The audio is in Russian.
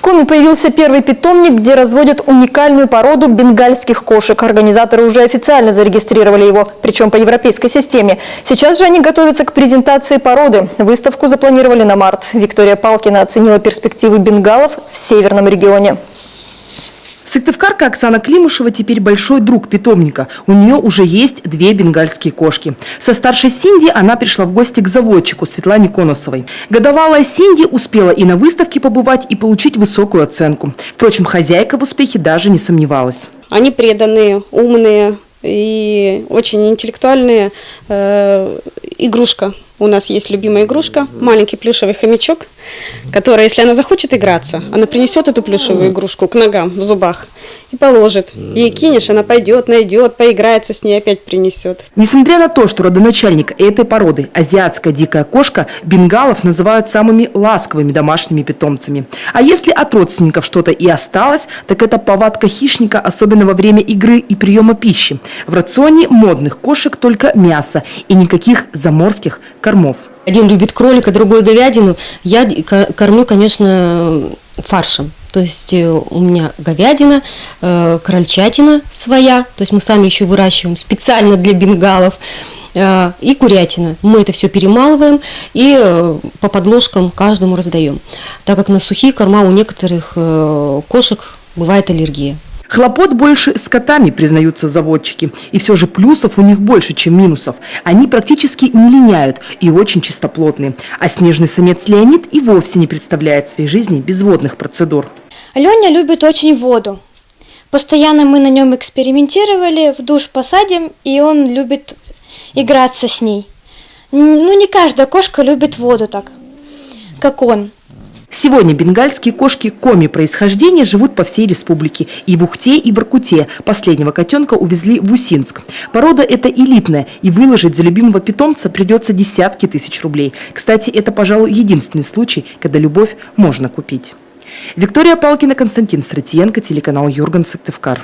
Коми появился первый питомник, где разводят уникальную породу бенгальских кошек. Организаторы уже официально зарегистрировали его, причем по европейской системе. Сейчас же они готовятся к презентации породы. Выставку запланировали на март. Виктория Палкина оценила перспективы бенгалов в северном регионе. Сыктывкарка Оксана Климушева теперь большой друг питомника. У нее уже есть 2 бенгальские кошки. Со старшей Синди она пришла в гости к заводчику Светлане Коносовой. Годовалая Синди успела и на выставке побывать, и получить высокую оценку. Впрочем, хозяйка в успехе даже не сомневалась. Они преданные, умные и очень интеллектуальные. Игрушка. У нас есть любимая игрушка, маленький плюшевый хомячок, который, если она захочет играться, она принесет эту плюшевую игрушку к ногам в зубах и положит. Ей кинешь, она пойдет, найдет, поиграется с ней, опять принесет. Несмотря на то, что родоначальник этой породы, азиатская дикая кошка, бенгалов называют самыми ласковыми домашними питомцами. А если от родственников что-то и осталось, так это повадка хищника, особенно во время игры и приема пищи. В рационе модных кошек только мясо и никаких заморских кормов. Один любит кролика, другой говядину. Я кормлю, конечно, фаршем. То есть у меня говядина, крольчатина своя, то есть мы сами еще выращиваем специально для бенгалов, и курятина. Мы это все перемалываем и по подложкам каждому раздаем, так как на сухие корма у некоторых кошек бывает аллергия. Хлопот больше с котами, признаются заводчики. И все же плюсов у них больше, чем минусов. Они практически не линяют и очень чистоплотные. А снежный самец Леонид и вовсе не представляет своей жизни без водных процедур. Леня любит очень воду. Постоянно мы на нем экспериментировали, в душ посадим, и он любит играться с ней. Ну, не каждая кошка любит воду так, как он. Сегодня бенгальские кошки коми происхождения живут по всей республике. И в Ухте, и в Иркуте. Последнего котенка увезли в Усинск. Порода эта элитная, и выложить за любимого питомца придется десятки тысяч рублей. Кстати, это, пожалуй, единственный случай, когда любовь можно купить. Виктория Палкина, Константин Стратиенко, телеканал Юрган, Сыктывкар.